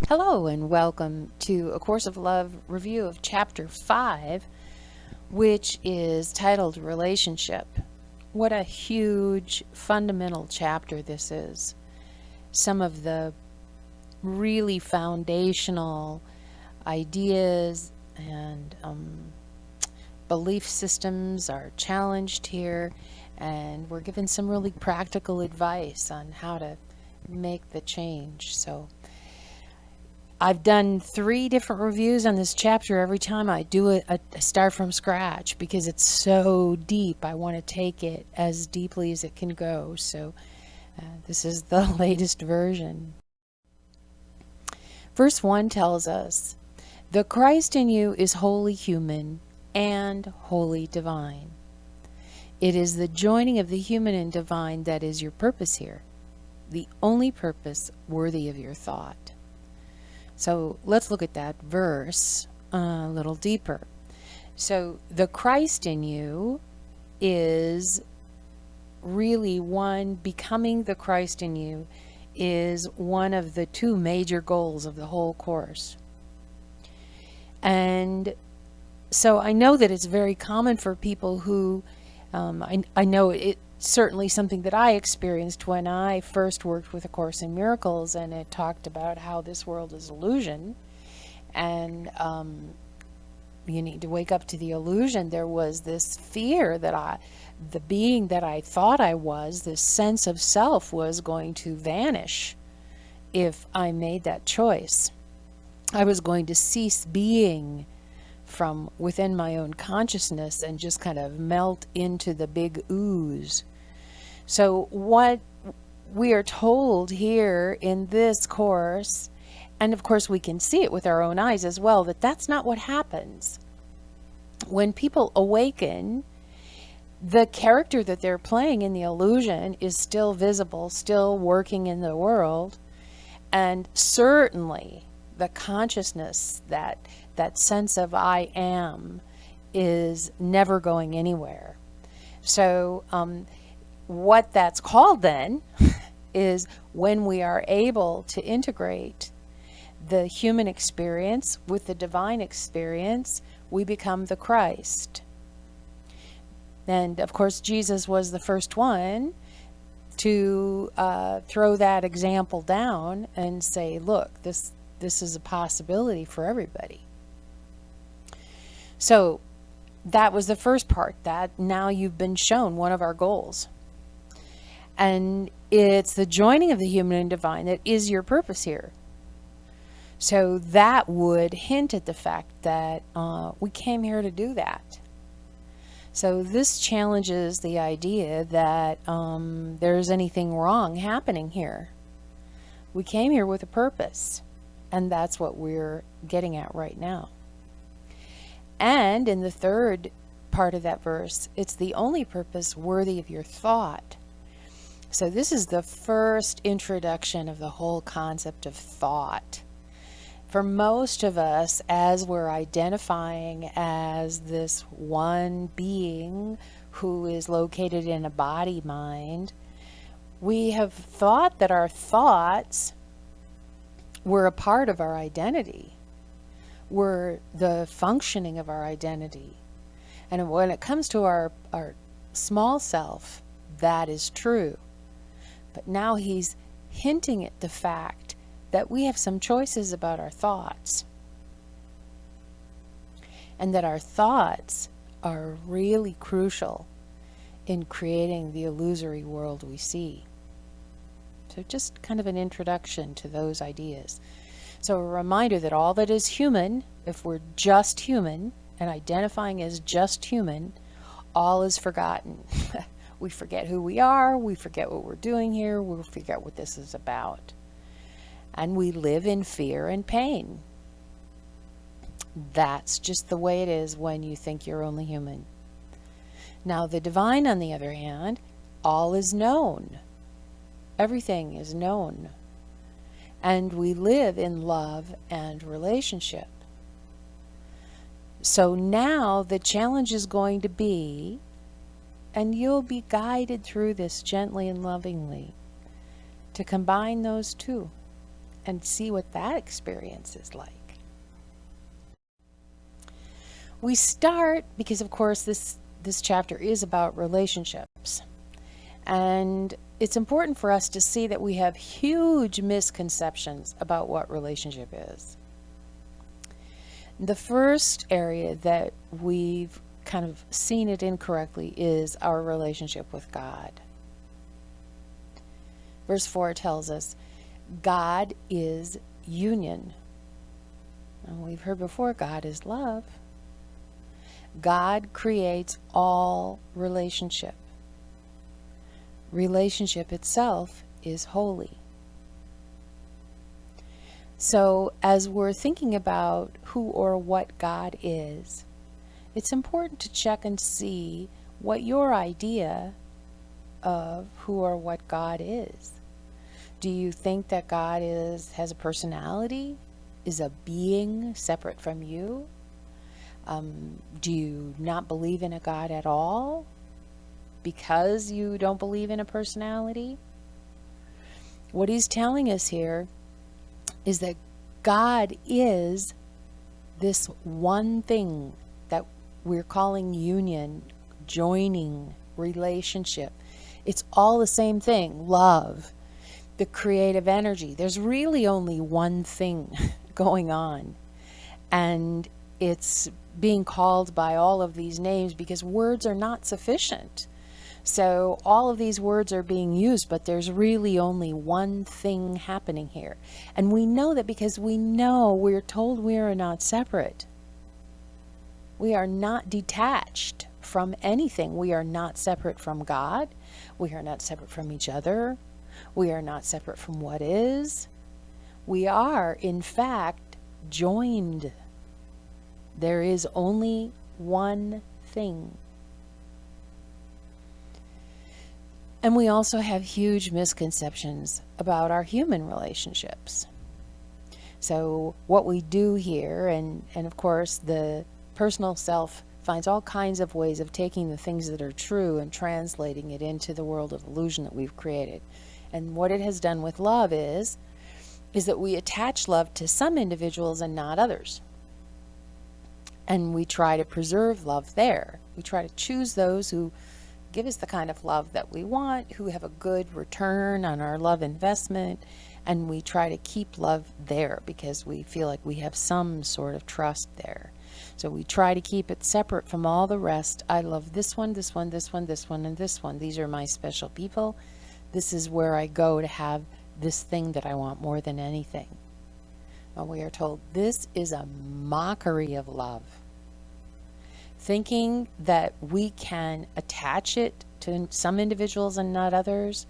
Hello and welcome to A Course of Love review of Chapter 5, which is titled Relationship. What a huge fundamental chapter this is. Some of the really foundational ideas and belief systems are challenged here, and we're given some really practical advice on how to make the change. So I've done 3 different reviews on this chapter. Every time I do it, I start from scratch because it's so deep. I want to take it as deeply as it can go. So this is the latest version. Verse 1 tells us, "The Christ in you is wholly human and wholly divine. It is the joining of the human and divine that is your purpose here, the only purpose worthy of your thought." So let's look at that verse a little deeper. So the Christ in you is really becoming the Christ in you is one of the 2 major goals of the whole course. And so I know that it's very common for people who, I know it certainly something that I experienced when I first worked with A Course in Miracles, and it talked about how this world is illusion, and you need to wake up to the illusion. There was this fear that the being that I thought I was, this sense of self, was going to vanish if I made that choice. I was going to cease being from within my own consciousness and just kind of melt into the big ooze. So what we are told here in this course, and of course we can see it with our own eyes as well, that that's not what happens. When people awaken, the character that they're playing in the illusion is still visible, still working in the world, and certainly the consciousness, that sense of I am, is never going anywhere. So what that's called then is when we are able to integrate the human experience with the divine experience, we become the Christ. And of course, Jesus was the first one to throw that example down and say, look, this is a possibility for everybody. So that was the first part, that now you've been shown one of our goals. And it's the joining of the human and divine that is your purpose here. So that would hint at the fact that we came here to do that. So this challenges the idea that there's anything wrong happening here. We came here with a purpose, and that's what we're getting at right now. And in the third part of that verse, it's the only purpose worthy of your thought. So this is the first introduction of the whole concept of thought. For most of us, as we're identifying as this one being who is located in a body-mind, we have thought that our thoughts were a part of our identity, were the functioning of our identity. And when it comes to our small self, that is true. But now he's hinting at the fact that we have some choices about our thoughts, and that our thoughts are really crucial in creating the illusory world we see. So just kind of an introduction to those ideas. So a reminder that all that is human, if we're just human and identifying as just human, all is forgotten. We forget who we are, we forget what we're doing here, we forget what this is about. And we live in fear and pain. That's just the way it is when you think you're only human. Now the divine, on the other hand, all is known. Everything is known. And we live in love and relationship. So now the challenge is going to be, and you'll be guided through this gently and lovingly, to combine those 2 and see what that experience is like. We start because, of course, this chapter is about relationships. And it's important for us to see that we have huge misconceptions about what relationship is. The first area that we've kind of seen it incorrectly is our relationship with God. Verse 4 tells us God is union. And we've heard before, God is love. God creates all relationship. Relationship itself is holy. So as we're thinking about who or what God is, it's important to check and see what your idea of who or what God is. Do you think that God has a personality, is a being separate from you? Do you not believe in a God at all because you don't believe in a personality? What he's telling us here is that God is this one thing that we're calling union, joining, relationship. It's all the same thing, love, the creative energy. There's really only one thing going on, and it's being called by all of these names because words are not sufficient. So all of these words are being used, but there's really only one thing happening here. And we know that because we're told we are not separate. We are not detached from anything. We are not separate from God. We are not separate from each other. We are not separate from what is. We are, in fact, joined. There is only one thing. And we also have huge misconceptions about our human relationships. So what we do here, and of course the personal self finds all kinds of ways of taking the things that are true and translating it into the world of illusion that we've created. And what it has done with love is that we attach love to some individuals and not others. And we try to preserve love there. We try to choose those who give us the kind of love that we want, who have a good return on our love investment, and we try to keep love there because we feel like we have some sort of trust there. So we try to keep it separate from all the rest. I love this one, this one, this one, this one, and this one. These are my special people. This is where I go to have this thing that I want more than anything. Well, we are told this is a mockery of love. Thinking that we can attach it to some individuals and not others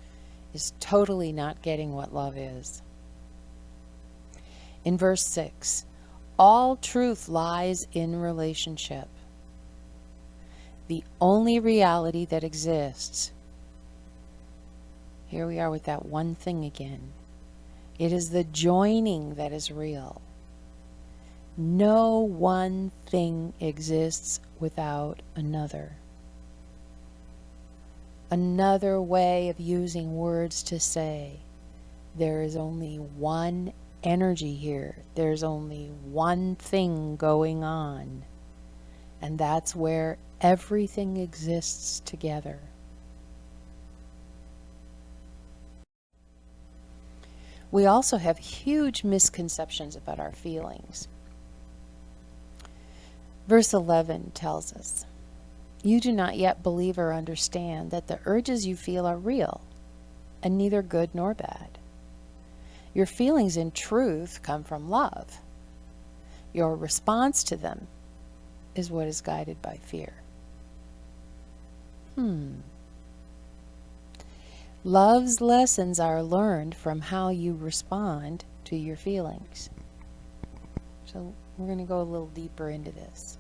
is totally not getting what love is. In verse 6, all truth lies in relationship. The only reality that exists. Here we are with that one thing again. It is the joining that is real. No one thing exists without another. Another way of using words to say there is only one energy here. There's only one thing going on. And that's where everything exists together. We also have huge misconceptions about our feelings. Verse 11 tells us, you do not yet believe or understand that the urges you feel are real and neither good nor bad. Your feelings in truth come from love. Your response to them is what is guided by fear. Love's lessons are learned from how you respond to your feelings. So we're going to go a little deeper into this.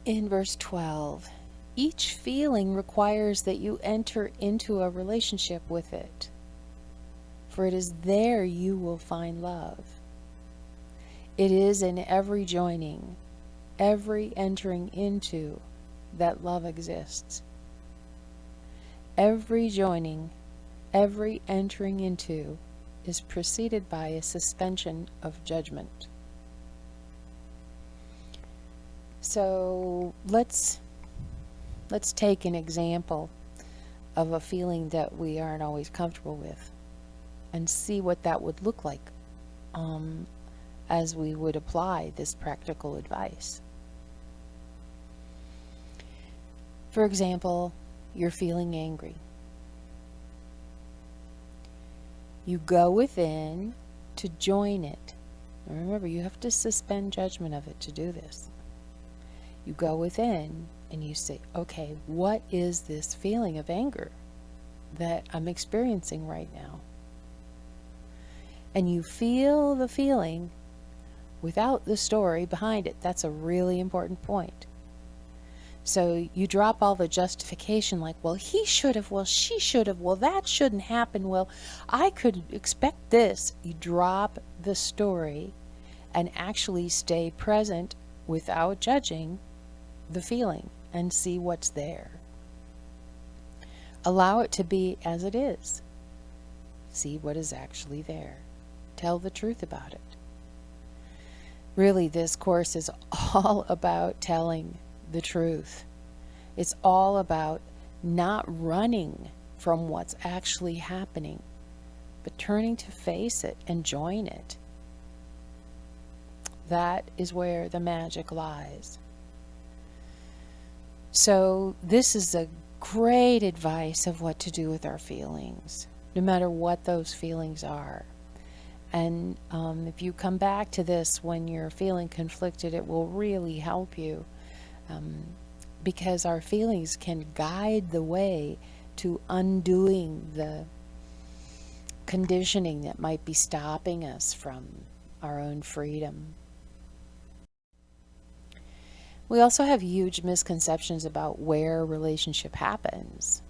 In verse 12, each feeling requires that you enter into a relationship with it, for it is there you will find love. It is in every joining, every entering into, that love exists. Every joining, every entering into is preceded by a suspension of judgment. So let's take an example of a feeling that we aren't always comfortable with and see what that would look like as we would apply this practical advice. For example, you're feeling angry. You go within to join it. And remember, you have to suspend judgment of it to do this. You go within and you say, okay, what is this feeling of anger that I'm experiencing right now? And you feel the feeling without the story behind it. That's a really important point. So you drop all the justification like, well, he should have, well, she should have, well, that shouldn't happen, well, I could expect this. You drop the story and actually stay present without judging the feeling and see what's there. Allow it to be as it is. See what is actually there. Tell the truth about it. Really, this course is all about telling the truth. It's all about not running from what's actually happening, but turning to face it and join it. That is where the magic lies. So this is a great advice of what to do with our feelings, no matter what those feelings are. And if you come back to this when you're feeling conflicted, it will really help you. Because our feelings can guide the way to undoing the conditioning that might be stopping us from our own freedom. We also have huge misconceptions about where relationship happens.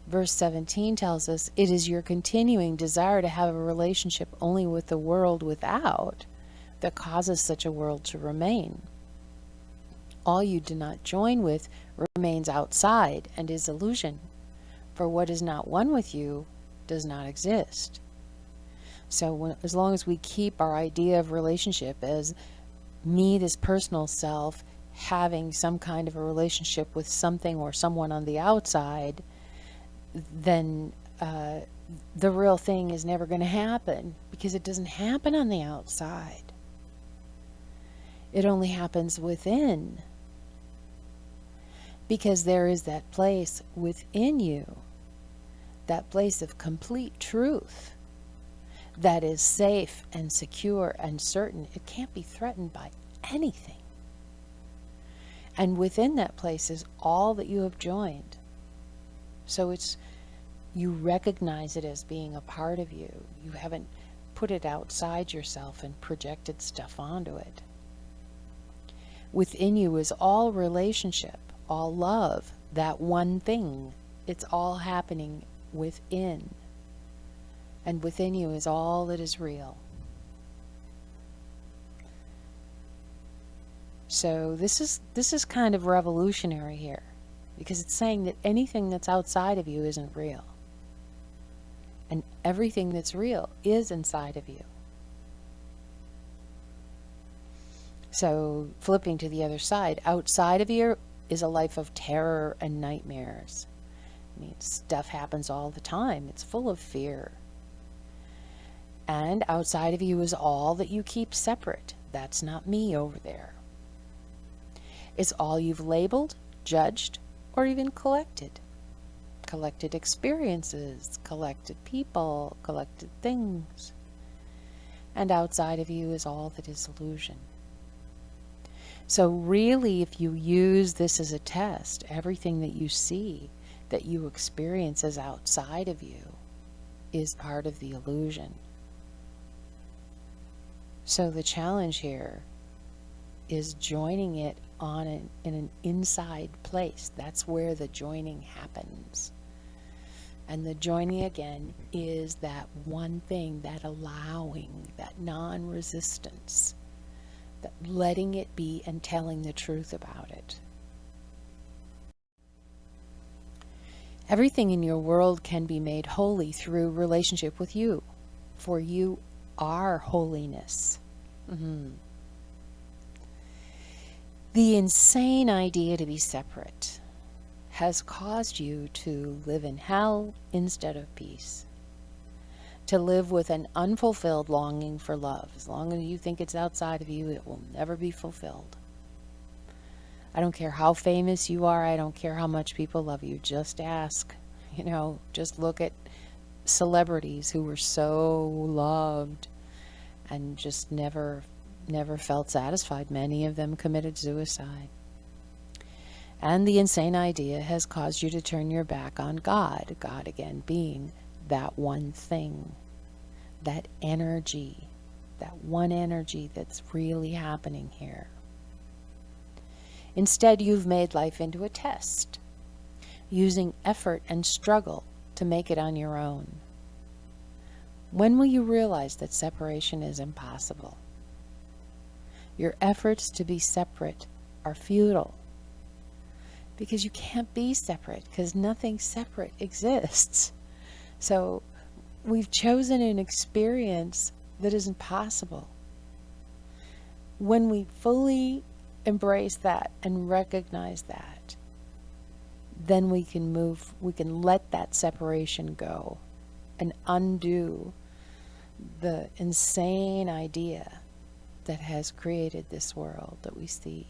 Verse 17 tells us, it is your continuing desire to have a relationship only with the world without that causes such a world to remain. All you do not join with remains outside and is illusion, for what is not one with you does not exist. So as long as we keep our idea of relationship as me, this personal self, having some kind of a relationship with something or someone on the outside, then the real thing is never going to happen, because it doesn't happen on the outside. It only happens within. Because there is that place within you, that place of complete truth that is safe and secure and certain. It can't be threatened by anything. And within that place is all that you have joined. So you recognize it as being a part of you. You haven't put it outside yourself and projected stuff onto it. Within you is all relationship, all love, that one thing. It's all happening within. And within you is all that is real. So this is kind of revolutionary here, because it's saying that anything that's outside of you isn't real. And everything that's real is inside of you. So flipping to the other side, outside of you is a life of terror and nightmares. I mean, stuff happens all the time. It's full of fear. And outside of you is all that you keep separate. That's not me over there. It's all you've labeled, judged, or even collected. Collected experiences, collected people, collected things. And outside of you is all that is illusion. So really, if you use this as a test, everything that you see, that you experience as outside of you, is part of the illusion. So the challenge here is joining it in an inside place. That's where the joining happens. And the joining, again, is that one thing, that allowing, that non-resistance, that letting it be and telling the truth about it. Everything in your world can be made holy through relationship with you, for you are holiness. The insane idea to be separate has caused you to live in hell instead of peace, to live with an unfulfilled longing for love. As long as you think it's outside of you, it will never be fulfilled. I don't care how famous you are. I don't care how much people love you. Just ask. Just look at celebrities who were so loved and just never felt satisfied. Many of them committed suicide. And the insane idea has caused you to turn your back on God. God again being that one thing, that energy, that one energy that's really happening here. Instead, you've made life into a test, using effort and struggle to make it on your own. When will you realize that separation is impossible? Your efforts to be separate are futile, because you can't be separate, because nothing separate exists. So we've chosen an experience that isn't possible. When we fully embrace that and recognize that, then we can let that separation go and undo the insane idea that has created this world that we see.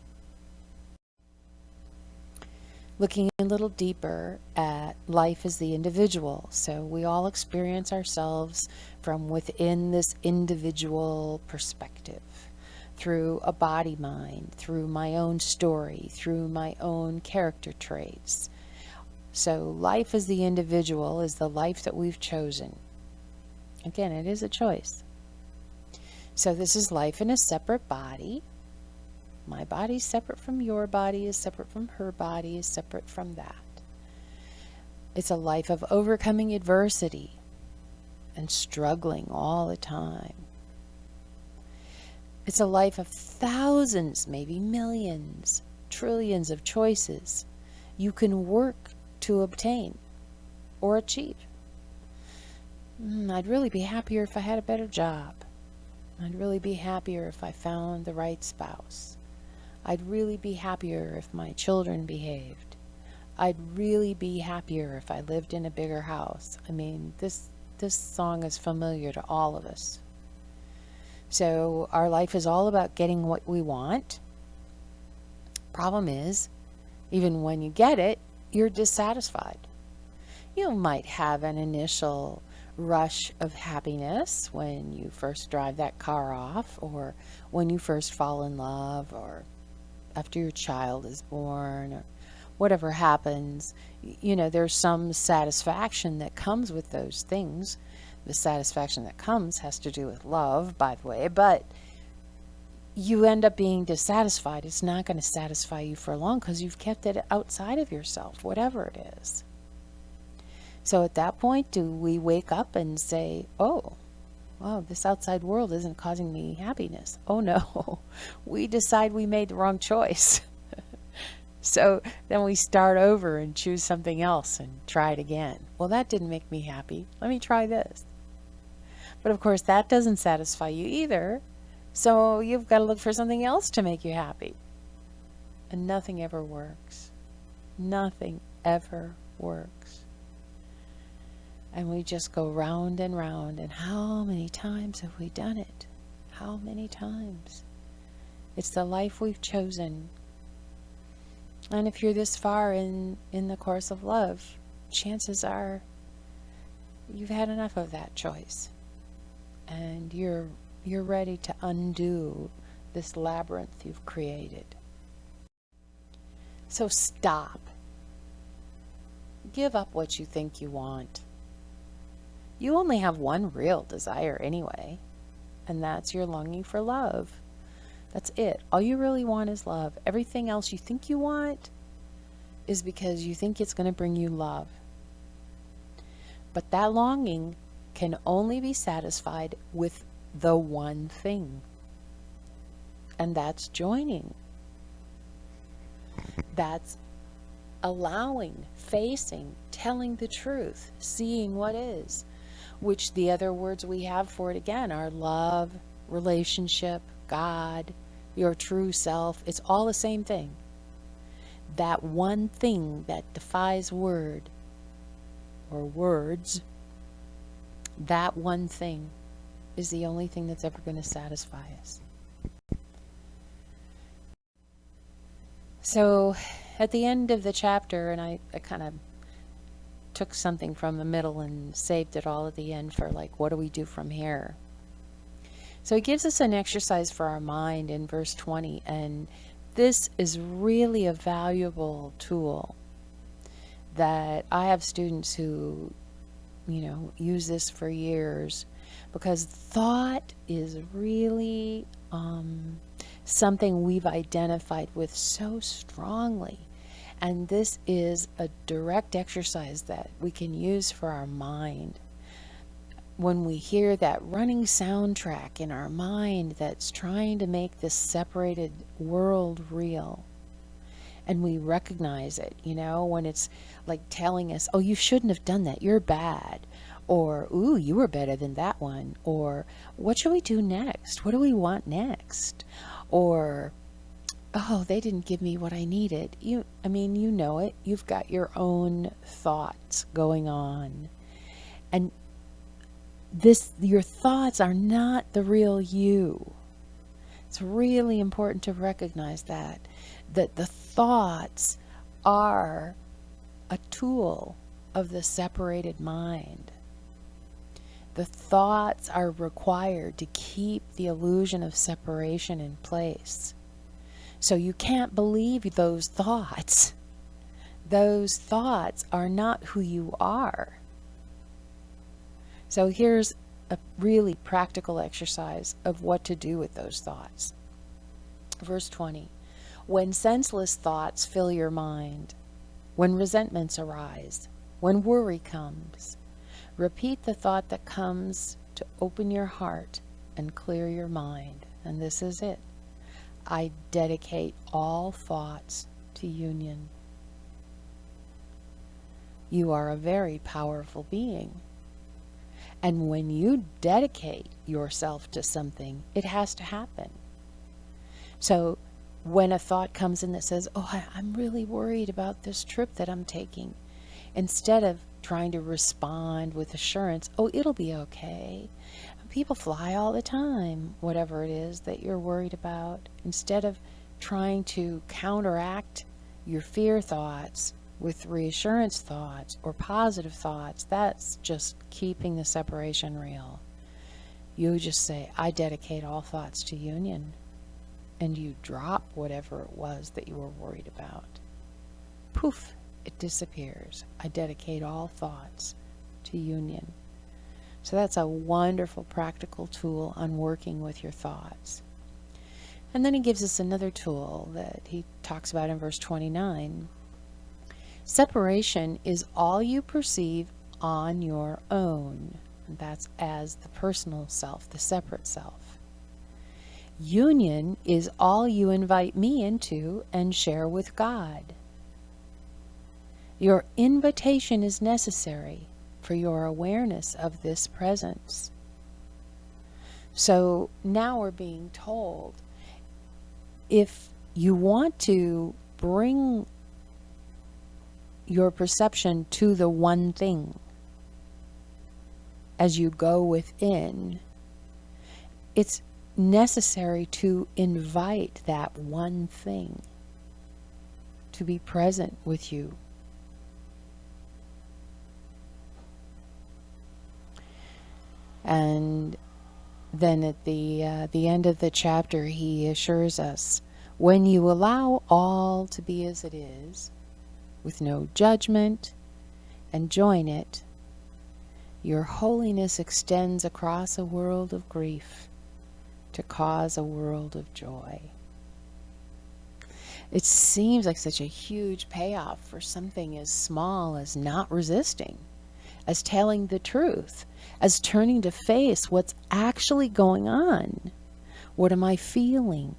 Looking a little deeper at life as the individual. So we all experience ourselves from within this individual perspective, through a body mind, through my own story, through my own character traits. So life as the individual is the life that we've chosen. Again, it is a choice. So this is life in a separate body. My body is separate from your body, is separate from her body, is separate from that. It's a life of overcoming adversity and struggling all the time. It's a life of thousands, maybe millions, trillions of choices you can work to obtain or achieve. I'd really be happier if I had a better job. I'd really be happier if I found the right spouse. I'd really be happier if my children behaved. I'd really be happier if I lived in a bigger house. I mean, this song is familiar to all of us. So our life is all about getting what we want. Problem is, even when you get it, you're dissatisfied. You might have an initial rush of happiness when you first drive that car off, or when you first fall in love, or after your child is born, or whatever happens. There's some satisfaction that comes with those things. The satisfaction that comes has to do with love, by the way, but you end up being dissatisfied. It's not going to satisfy you for long because you've kept it outside of yourself, whatever it is. So at that point, do we wake up and say, oh, wow, this outside world isn't causing me happiness? Oh no, we decide we made the wrong choice. So then we start over and choose something else and try it again. Well, that didn't make me happy. Let me try this. But of course, that doesn't satisfy you either. So you've got to look for something else to make you happy. And nothing ever works. Nothing ever works. And we just go round and round. And how many times have we done it? How many times? It's the life we've chosen. And if you're this far in the course of love, chances are you've had enough of that choice. And you're ready to undo this labyrinth you've created. So stop. Give up what you think you want. You only have one real desire anyway, and that's your longing for love. That's it. All you really want is love. Everything else you think you want is because you think it's going to bring you love. But that longing can only be satisfied with the one thing, and that's joining. That's allowing, facing, telling the truth, seeing what is. which the other words we have for it again are love, relationship, God, your true self. It's all the same thing. That one thing that defies word or words, that one thing is the only thing that's ever going to satisfy us. So at the end of the chapter, and I kind of took something from the middle and saved it all at the end for like, what do we do from here? So he gives us an exercise for our mind in verse 20, and this is really a valuable tool that I have students who, use this for years, because thought is really something we've identified with so strongly. And this is a direct exercise that we can use for our mind. When we hear that running soundtrack in our mind that's trying to make this separated world real, and we recognize it, when it's like telling us, oh, you shouldn't have done that, you're bad, or, ooh, you were better than that one, or what should we do next? What do we want next? Or, oh, they didn't give me what I needed. You know it. You've got your own thoughts going on. And your thoughts are not the real you. It's really important to recognize that the thoughts are a tool of the separated mind. The thoughts are required to keep the illusion of separation in place. So you can't believe those thoughts. Those thoughts are not who you are. So here's a really practical exercise of what to do with those thoughts. Verse 20. When senseless thoughts fill your mind, when resentments arise, when worry comes, repeat the thought that comes to open your heart and clear your mind. And this is it. I dedicate all thoughts to union. You are a very powerful being. And when you dedicate yourself to something, it has to happen. So when a thought comes in that says, oh, I'm really worried about this trip that I'm taking, instead of trying to respond with assurance, oh, it'll be okay. People fly all the time, whatever it is that you're worried about. Instead of trying to counteract your fear thoughts with reassurance thoughts or positive thoughts, that's just keeping the separation real. You just say, I dedicate all thoughts to union. And you drop whatever it was that you were worried about. Poof, it disappears. I dedicate all thoughts to union. So that's a wonderful practical tool on working with your thoughts. And then he gives us another tool that he talks about in verse 29. Separation is all you perceive on your own. And that's as the personal self, the separate self. Union is all you invite me into and share with God. Your invitation is necessary for your awareness of this presence. So now we're being told, if you want to bring your perception to the one thing as you go within, it's necessary to invite that one thing to be present with you. And then at the end of the chapter, he assures us, when you allow all to be as it is, with no judgment, and join it, your holiness extends across a world of grief to cause a world of joy. It seems like such a huge payoff for something as small as not resisting, as telling the truth, as turning to face what's actually going on. What am I feeling?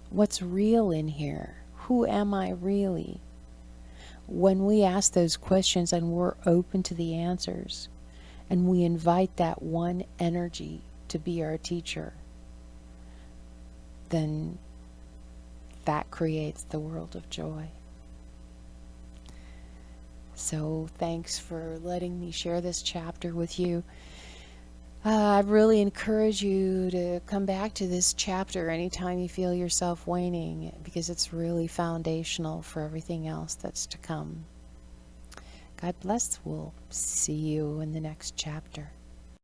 What's real in here? Who am I really? When we ask those questions and we're open to the answers, and we invite that one energy to be our teacher, then that creates the world of joy. So thanks for letting me share this chapter with you. I really encourage you to come back to this chapter anytime you feel yourself waning, because it's really foundational for everything else that's to come. God bless. We'll see you in the next chapter.